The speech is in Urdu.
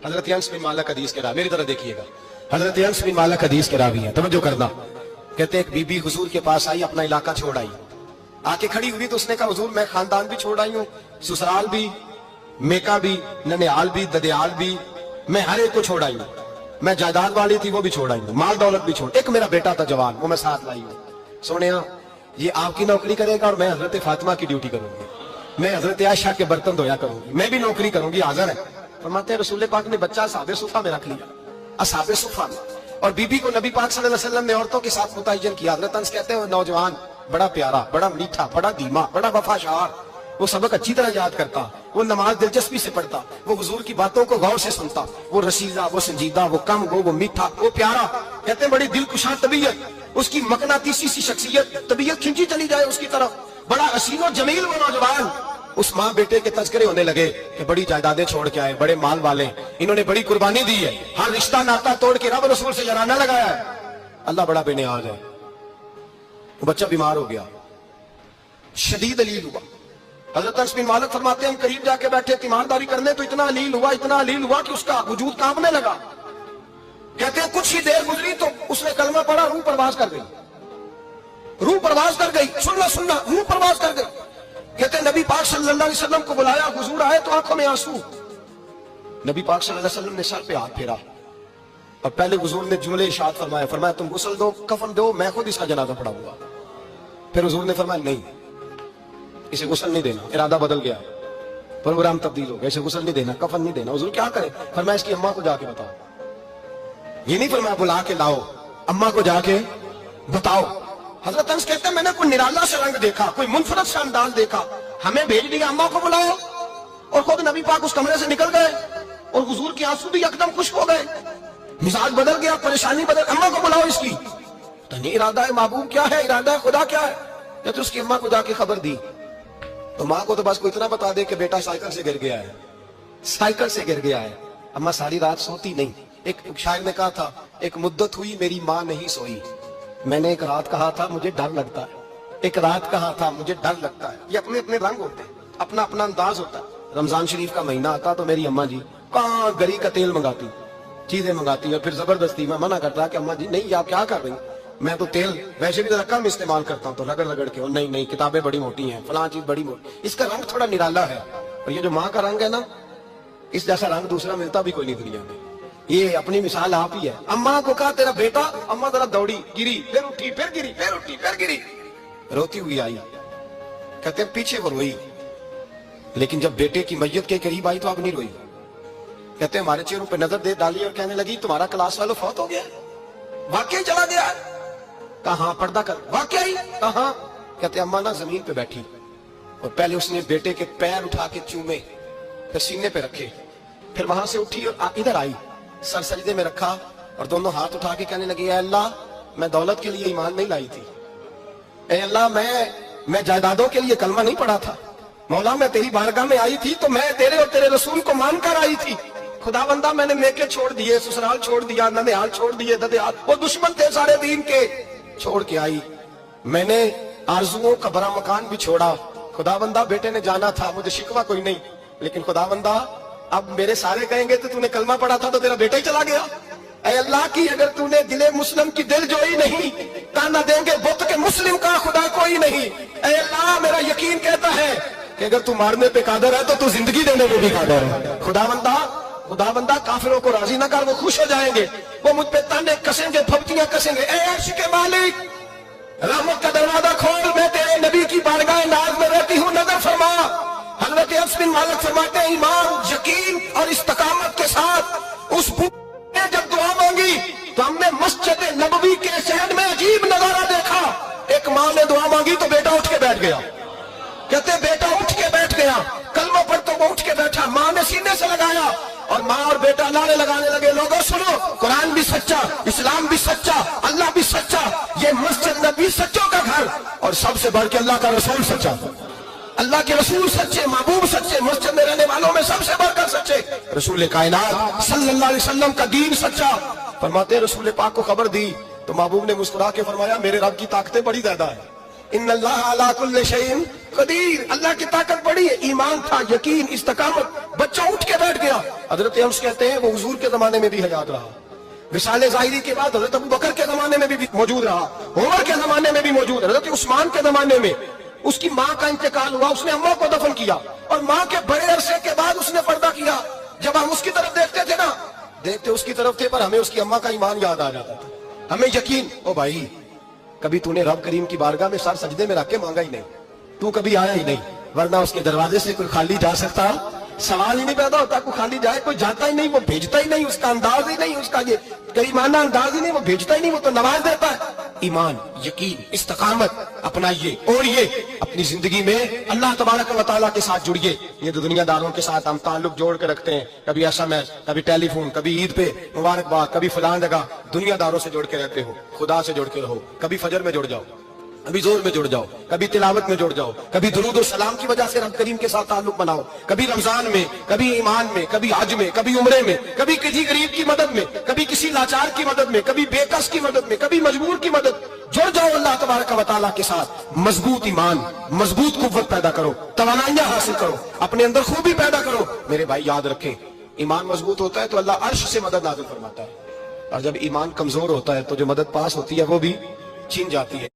حضرت انس بن مالک حدیث کے راوی، میری طرف دیکھیے گا، حضرت انس بن مالک حدیث کے راوی ہیں، توجہ کرنا۔ کہتے ہیں ایک بی بی حضور کے پاس آئی، اپنا علاقہ چھوڑ آئی، آ کے کھڑی ہوئی تو اس نے کہا حضور میں خاندان بھی چھوڑ آئی ہوں، سسرال بھی، میکا بھی، ننیال بھی، ددیال بھی، میں ہر ایک کو چھوڑ آئی ہوں، میں جائیداد والی تھی وہ بھی چھوڑ آئی ہوں، مال دولت بھی چھوڑ، ایک میرا بیٹا تھا جوان وہ میں ساتھ لائی ہوں۔ سونیا یہ آپ کی نوکری کرے گا اور میں حضرت فاطمہ کی ڈیوٹی کروں گی، میں حضرت عائشہ کے برتن دھویا کروں گی، میں بھی نوکری کروں گی، حاضر ہے۔ فرماتے ہیں رسول پاک نے بچہ اصحاب صفہ میں رکھ لیا، اصحاب صفہ میں، اور بی بی کو نبی پاک صلی اللہ علیہ وسلم نے عورتوں کے ساتھ متعین کیا۔ حضرت انس کہتے ہیں وہ نوجوان بڑا پیارا، بڑا میٹھا، بڑا دھیما، بڑا وفاشار، وہ سبق اچھی طرح یاد کرتا، وہ نماز دلچسپی سے پڑھتا، وہ حضور کی باتوں کو غور سے سنتا، وہ رسیدہ، وہ سنجیدہ، وہ کم گو، وہ میٹھا، وہ پیارا، کہتے ہیں بڑی دل کشا طبیعت، اس کی مقناطیسی سی شخصیت، طبیعت کھنچی چلی جائے اس کی طرف، بڑا حسین و جمیل وہ نوجوان۔ اس ماں بیٹے کے تذکرے ہونے لگے کہ بڑی جائیدادیں چھوڑ کے آئے، بڑے مال والے، انہوں نے بڑی قربانی دی ہے، ہر رشتہ ناتا توڑ کے رب رسول سے جرانہ لگایا ہے، اللہ بڑا بے نیاز ہے۔ وہ بچہ بیمار ہو گیا، شدید علیل ہوا۔ حضرت انس بن مالک فرماتے ہیں ہم قریب جا کے بیٹھے تیمارداری کرنے تو اتنا علیل ہوا کہ اس کا وجود کانپنے لگا۔ کہتے ہیں کچھ ہی دیر گزری تو اس نے کلمہ پڑھا، روح پرواز کر گئی، روح پرواز کر گئی، سننا روح پرواز کر گئی۔ کہتے ہیں نبی پاک صلی اللہ علیہ وسلم کو بلایا، حضور آئے تو آنکھوں میں آنسو، نبی پاک صلی اللہ علیہ وسلم نے سر پہ ہاتھ پھیرا اور پہلے حضور نے جملے ارشاد فرمایا تم غسل دو، کفن دو، میں خود اس کا جنازہ پڑھاؤں گا۔ پھر حضور نے فرمایا نہیں، اسے غسل نہیں دینا، ارادہ بدل گیا، پروگرام تبدیل ہو گیا، اسے غسل نہیں دینا، کفن نہیں دینا۔ حضور کیا کرے؟ فرمایا اس کی اماں کو جا کے بتاؤ، یہ نہیں فرمایا بلا کے لاؤ، اماں کو جا کے بتاؤ۔ حضرت انس کہتے ہیں میں نے کوئی نرالا سا رنگ دیکھا، کوئی منفرد سا انداز دیکھا، ہمیں بھیج دیا اماں کو بلاؤ، اور خود نبی پاک اس کمرے سے نکل گئے اور حضور کے آنسو بھی یکدم خشک ہو گئے، مزاج بدل گیا، پریشانی بدل، اماں کو بلاؤ اس کی۔ تو نہیں ارادہ ہے محبوب کیا ہے، ارادہ ہے خدا کیا ہے؟ کہتے اس کی اماں کو جا کے خبر دی تو ماں کو تو بس کوئی اتنا بتا دے کہ بیٹا سائیکل سے گر گیا ہے، سائیکل سے گر گیا ہے۔ اماں ساری رات سوتی نہیں، ایک شاعر نے کہا تھا ایک مدت ہوئی میری ماں نہیں سوئی، میں نے ایک رات کہا تھا مجھے ڈر لگتا ہے، ایک رات کہا تھا مجھے ڈر لگتا ہے۔ یہ اپنے اپنے رنگ ہوتے ہیں، اپنا اپنا انداز ہوتا ہے۔ رمضان شریف کا مہینہ آتا تو میری اماں جی کہاں گری کا تیل منگاتی، چیزیں منگاتی، اور پھر زبردستی میں منع کرتا کہ اماں جی نہیں آپ کیا کر رہی ہیں، میں تو تیل ویسے بھی ذرا کم استعمال کرتا ہوں، تو رگڑ کے نہیں کتابیں بڑی موٹی ہیں، فلاں چیز بڑی موٹی، اس کا رنگ تھوڑا نرالا ہے، اور یہ جو ماں کا رنگ ہے نا اس جیسا رنگ دوسرا ملتا بھی کوئی نہیں دنیا میں۔ یہ اپنی مثال آپ ہی ہے۔ اماں کو کہا تیرا بیٹا، اماں ذرا دوڑی، گری، پھر اٹھی، پھر گری، پھر اٹھی، پھر گری، روتی ہوئی آئی۔ کہتے ہیں پیچھے وہ روئی، لیکن جب بیٹے کی میت کے قریب آئی تو اب نہیں روئی۔ کہتے ہیں ہمارے چہروں پہ نظر دے ڈالی اور کہنے لگی تمہارا کلاس والو فوت ہو گیا، واقعی چلا گیا ہے؟ کہاں پردہ کر، واقعی کہاں؟ کہتے ہیں اماں نا زمین پہ بیٹھی اور پہلے اس نے بیٹے کے پیر اٹھا کے چومے، پھر سینے پہ رکھے، پھر وہاں سے اٹھی اور ادھر آئی، سر سجدے میں رکھا اور دونوں ہاتھ اٹھا کے کہنے لگی اے اللہ میں دولت کے لیے ایمان نہیں لائی تھی، اے اللہ میں جائیدادوں کے لیے کلمہ نہیں پڑھا تھا، مولا میں تیری بارگاہ میں آئی تھی تو میں تیرے اور تیرے رسول کو مان کر آئی تھی، خدا بندہ میں نے میکے چھوڑ دیے، سسرال چھوڑ دیا، ننیال چھوڑ دیے، ددیال، وہ دشمن تھے سارے دین کے، چھوڑ کے آئی، میں نے آرزوؤں کا بڑا مکان بھی چھوڑا، خدا بندہ بیٹے نے جانا تھا، مجھے شکوہ کوئی نہیں، لیکن خدا بندہ اب میرے سارے کہیں گے تو نے کلمہ پڑھا تھا تو تیرا بیٹا ہی چلا گیا، اے اللہ کی اگر تو نے دل مسلم کی دل جوئی نہیں، تانا دیں گے بت کے مسلم کا خدا کوئی نہیں، اے اللہ میرا یقین کہتا ہے کہ اگر تو مارنے پہ قادر ہے تو تو زندگی دینے پہ بھی قادر ہے، خدا بندہ کافروں کو راضی نہ کر، وہ خوش ہو جائیں گے، وہ مجھ پہ تانے کسیں گے، پھپتیاں کسیں گے، اے عرش کے مالک رحمت کا دروازہ کھول، میں تیرے نبی کی بارگاہ ناز میں رہتی ہوں، نظر فرما۔ حضرت انس بن مالک فرماتے ہیں ایمان، یقین اور استقامت کے ساتھ اس نے جب دعا مانگی تو ہم نے مسجد نبوی کے شہر میں عجیب نظارہ دیکھا، ایک ماں نے دعا مانگی تو بیٹا اٹھ کے بیٹھ گیا، کہتے بیٹا اٹھ کے بیٹھ گیا، کلمہ پڑھ تو وہ اٹھ کے بیٹھا، ماں نے سینے سے لگایا اور ماں اور بیٹا نعرے لگانے لگے لوگوں سنو قرآن بھی سچا، اسلام بھی سچا، اللہ بھی سچا، یہ مسجد نبی سچوں کا گھر، اور سب سے بڑھ کے اللہ کا رسول سچا، اللہ کے رسول سچے، محبوب سچے، مسجد میں رہنے والوں میں سب سے بڑھ کر سچے، رسول کائنات صلی اللہ علیہ وسلم کا دین سچا۔ فرماتے رسول پاک کو خبر دی تو محبوب نے مسکرا کے فرمایا میرے رب کی طاقتیں بڑی زیادہ ہیں، ان اللہ علی کل شیء قدیر، اللہ کی طاقت بڑی ہے۔ ایمان تھا، یقین، استقامت، بچہ اٹھ کے بیٹھ گیا۔ حضرت انس کہتے ہیں وہ حضور کے زمانے میں بھی حیات رہا، وصال ظاہری کے بعد حضرت ابو بکر کے زمانے میں بھی موجود رہا، عمر کے زمانے میں بھی موجود، حضرت عثمان کے زمانے میں اس کی ماں کا انتقال ہوا، اس نے اماں کو دفن کیا، اور ماں کے بڑے عرصے کے بعد اس نے پردہ کیا۔ جب ہم اس کی طرف دیکھتے تھے نا، دیکھتے اس کی طرف تھے، پر ہمیں اس کی اماں کا ایمان یاد آ جاتا تھا، ہمیں یقین۔ او بھائی، کبھی تو نے رب کریم کی بارگاہ میں سر سجدے میں رکھ کے مانگا ہی نہیں، تو کبھی آیا ہی نہیں، ورنہ اس کے دروازے سے کوئی خالی جا سکتا؟ سوال ہی نہیں پیدا ہوتا، کوئی خالی جائے، کوئی جاتا ہی نہیں، وہ بھیجتا ہی نہیں، اس کا انداز ہی نہیں، اس کا یہ کریمانہ انداز ہی نہیں، وہ بھیجتا ہی نہیں، وہ تو نواز دیتا ہے۔ ایمان، یقین، استقامت اپنائیے، اور یہ اپنی زندگی میں اللہ تبارک و تعالیٰ کے ساتھ جڑیے۔ یہ تو دنیا داروں کے ساتھ ہم تعلق جوڑ کے رکھتے ہیں، کبھی SMS، کبھی ٹیلی فون، کبھی عید پہ مبارکباد، کبھی فلاں جگہ، دنیا داروں سے جوڑ کے رہتے ہو، خدا سے جوڑ کے رہو۔ کبھی فجر میں جڑ جاؤ، کبھی زور میں جڑ جاؤ، کبھی تلاوت میں جڑ جاؤ، کبھی درود و سلام کی وجہ سے رب کریم کے ساتھ تعلق بناؤ، کبھی رمضان میں، کبھی ایمان میں، کبھی حج میں، کبھی عمرے میں، کبھی کسی غریب کی مدد میں، کبھی کسی لاچار کی مدد میں، کبھی بے کس کی مدد میں، کبھی مجبور کی مدد۔ جڑ جاؤ اللہ تبارک و تعالیٰ کے ساتھ، مضبوط ایمان، مضبوط قوت پیدا کرو، توانائیاں حاصل کرو، اپنے اندر خوبی پیدا کرو۔ میرے بھائی یاد رکھیں، ایمان مضبوط ہوتا ہے تو اللہ عرش سے مدد نازل فرماتا ہے، اور جب ایمان کمزور ہوتا ہے تو جو مدد پاس ہوتی ہے وہ بھی چھین جاتی ہے۔